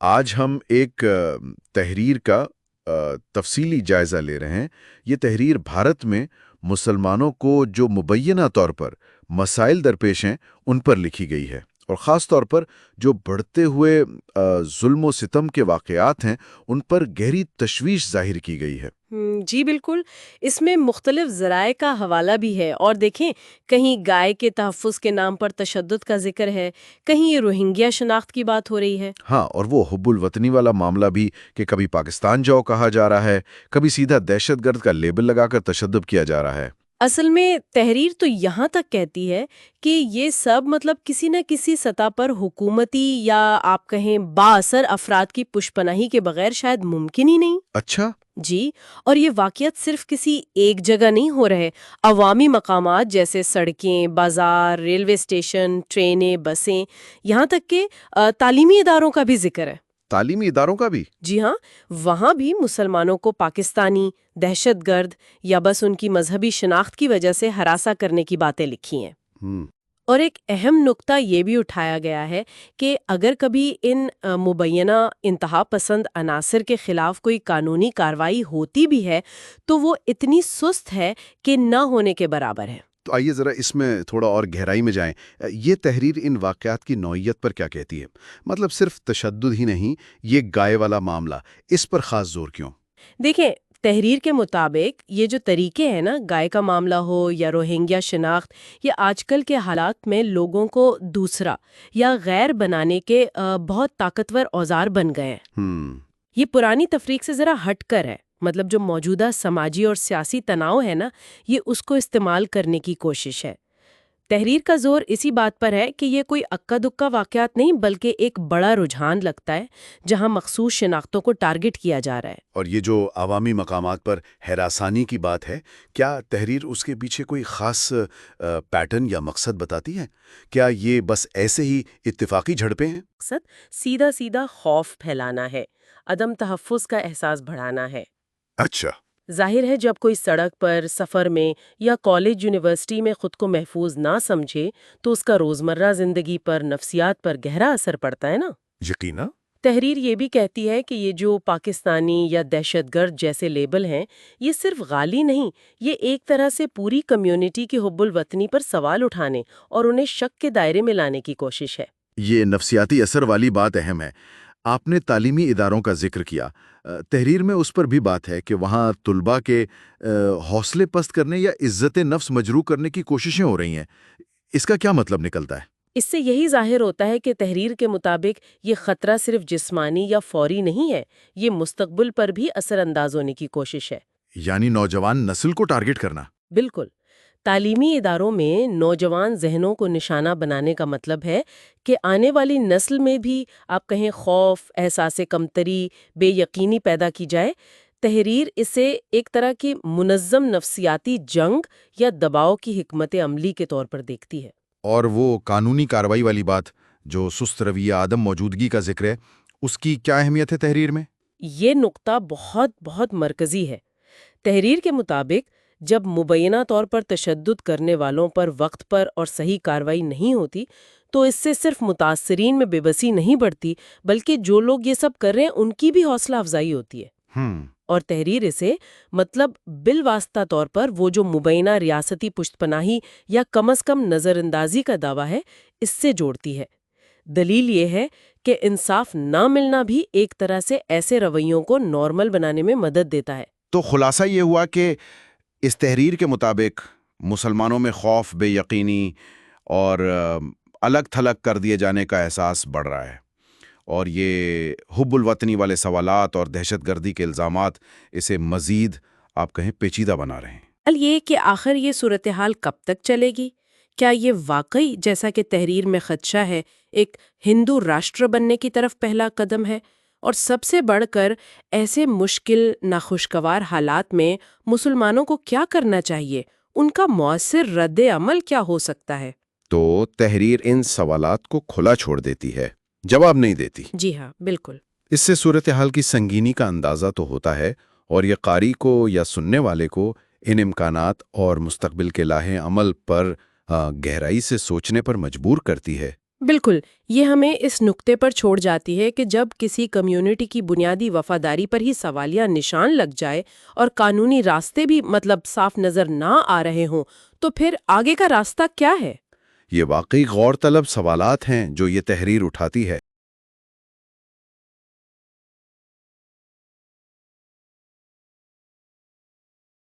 آج ہم ایک تحریر کا تفصیلی جائزہ لے رہے ہیں۔ یہ تحریر بھارت میں مسلمانوں کو جو مبینہ طور پر مسائل درپیش ہیں ان پر لکھی گئی ہے، اور خاص طور پر جو بڑھتے ہوئے ظلم و ستم کے واقعات ہیں ان پر گہری تشویش ظاہر کی گئی ہے۔ جی بالکل، اس میں مختلف ذرائع کا حوالہ بھی ہے، اور دیکھیں کہیں گائے کے تحفظ کے نام پر تشدد کا ذکر ہے، کہیں یہ روہنگیا شناخت کی بات ہو رہی ہے۔ ہاں، اور وہ حب الوطنی والا معاملہ بھی کہ کبھی پاکستان جاؤ کہا جا رہا ہے، کبھی سیدھا دہشت گرد کا لیبل لگا کر تشدد کیا جا رہا ہے۔ اصل میں تحریر تو یہاں تک کہتی ہے کہ یہ سب کسی نہ کسی سطح پر حکومتی یا آپ کہیں با اثر افراد کی پشپناہی کے بغیر شاید ممکن ہی نہیں۔ اچھا۔ جی، اور یہ واقعات صرف کسی ایک جگہ نہیں ہو رہے، عوامی مقامات جیسے سڑکیں، بازار، ریلوے اسٹیشن، ٹرینیں، بسیں، یہاں تک کہ تعلیمی اداروں کا بھی ذکر ہے۔ تعلیمی اداروں کا بھی؟ جی ہاں، وہاں بھی مسلمانوں کو پاکستانی، دہشت گرد یا بس ان کی مذہبی شناخت کی وجہ سے ہراساں کرنے کی باتیں لکھی ہیں۔ اور ایک اہم نقطہ یہ بھی اٹھایا گیا ہے کہ اگر کبھی ان مبینہ انتہا پسند عناصر کے خلاف کوئی قانونی کارروائی ہوتی بھی ہے تو وہ اتنی سست ہے کہ نہ ہونے کے برابر ہے۔ تو آئیے ذرا اس میں تھوڑا اور گہرائی میں جائیں۔ یہ تحریر ان واقعات کی نوعیت پر کیا کہتی ہے؟ مطلب صرف تشدد ہی نہیں، یہ گائے والا معاملہ، اس پر خاص زور کیوں؟ دیکھیں، تحریر کے مطابق یہ جو طریقے ہیں نا، گائے کا معاملہ ہو یا روہنگیا شناخت، یہ آج کل کے حالات میں لوگوں کو دوسرا یا غیر بنانے کے بہت طاقتور اوزار بن گئے ہیں۔ یہ پرانی تفریق سے ذرا ہٹ کر ہے، جو موجودہ سماجی اور سیاسی تناؤ ہے نا، یہ اس کو استعمال کرنے کی کوشش ہے۔ تحریر کا زور اسی بات پر ہے کہ یہ کوئی اکا دکا واقعات نہیں، بلکہ ایک بڑا رجحان لگتا ہے جہاں مخصوص شناختوں کو ٹارگٹ کیا جا رہا ہے۔ اور یہ جو عوامی مقامات پر ہراسانی کی بات ہے، کیا تحریر اس کے پیچھے کوئی خاص پیٹرن یا مقصد بتاتی ہے؟ کیا یہ بس ایسے ہی اتفاقی جھڑپیں ہیں؟ مقصد سیدھا سیدھا خوف پھیلانا ہے، عدم تحفظ کا احساس بڑھانا ہے۔ اچھا۔ ظاہر ہے جب کوئی سڑک پر، سفر میں یا کالج یونیورسٹی میں خود کو محفوظ نہ سمجھے تو اس کا روزمرہ زندگی پر، نفسیات پر گہرا اثر پڑتا ہے نا۔ یقینا۔ تحریر یہ بھی کہتی ہے کہ یہ جو پاکستانی یا دہشت گرد جیسے لیبل ہیں، یہ صرف غالی نہیں، یہ ایک طرح سے پوری کمیونٹی کی حب الوطنی پر سوال اٹھانے اور انہیں شک کے دائرے میں لانے کی کوشش ہے۔ یہ نفسیاتی اثر والی بات اہم ہے۔ آپ نے تعلیمی اداروں کا ذکر کیا، تحریر میں اس پر بھی بات ہے کہ وہاں طلباء کے حوصلے پست کرنے یا عزت نفس مجروح کرنے کی کوششیں ہو رہی ہیں۔ اس کا کیا مطلب نکلتا ہے؟ اس سے یہی ظاہر ہوتا ہے کہ تحریر کے مطابق یہ خطرہ صرف جسمانی یا فوری نہیں ہے، یہ مستقبل پر بھی اثر انداز ہونے کی کوشش ہے۔ یعنی نوجوان نسل کو ٹارگٹ کرنا۔ بالکل، تعلیمی اداروں میں نوجوان ذہنوں کو نشانہ بنانے کا مطلب ہے کہ آنے والی نسل میں بھی آپ کہیں خوف، احساس کمتری، بے یقینی پیدا کی جائے۔ تحریر اسے ایک طرح کی منظم نفسیاتی جنگ یا دباؤ کی حکمت عملی کے طور پر دیکھتی ہے۔ اور وہ قانونی کارروائی والی بات جو سست رویہ، عدم موجودگی کا ذکر ہے، اس کی کیا اہمیت ہے تحریر میں؟ یہ نقطہ بہت بہت مرکزی ہے۔ تحریر کے مطابق جب مبینہ طور پر تشدد کرنے والوں پر وقت پر اور صحیح کارروائی نہیں ہوتی تو اس سے صرف متاثرین میں بے بسی نہیں بڑھتی، بلکہ جو لوگ یہ سب کر رہے ہیں ان کی بھی حوصلہ افزائی ہوتی ہے۔ اور تحریر اسے بالواسطہ طور پر وہ جو مبینہ ریاستی پشت پناہی یا کم از کم نظر اندازی کا دعویٰ ہے، اس سے جوڑتی ہے۔ دلیل یہ ہے کہ انصاف نہ ملنا بھی ایک طرح سے ایسے رویوں کو نارمل بنانے میں مدد دیتا ہے۔ تو خلاصہ یہ ہوا کہ اس تحریر کے مطابق مسلمانوں میں خوف، بے یقینی اور الگ تھلگ کر دیے جانے کا احساس بڑھ رہا ہے، اور یہ حب الوطنی والے سوالات اور دہشت گردی کے الزامات اسے مزید آپ کہیں پیچیدہ بنا رہے ہیں۔ یہ کہ آخر یہ صورتحال کب تک چلے گی؟ کیا یہ واقعی، جیسا کہ تحریر میں خدشہ ہے، ایک ہندو راشٹر بننے کی طرف پہلا قدم ہے؟ اور سب سے بڑھ کر ایسے مشکل، ناخوشگوار حالات میں مسلمانوں کو کیا کرنا چاہیے؟ ان کا مؤثر رد عمل کیا ہو سکتا ہے؟ تو تحریر ان سوالات کو کھلا چھوڑ دیتی ہے، جواب نہیں دیتی۔ جی ہاں، بالکل۔ اس سے صورتحال کی سنگینی کا اندازہ تو ہوتا ہے، اور یہ قاری کو یا سننے والے کو ان امکانات اور مستقبل کے لاہے عمل پر گہرائی سے سوچنے پر مجبور کرتی ہے۔ بالکل، یہ ہمیں اس نقطے پر چھوڑ جاتی ہے کہ جب کسی کمیونٹی کی بنیادی وفاداری پر ہی سوالیہ نشان لگ جائے اور قانونی راستے بھی صاف نظر نہ آ رہے ہوں، تو پھر آگے کا راستہ کیا ہے؟ یہ واقعی غور طلب سوالات ہیں جو یہ تحریر اٹھاتی ہے۔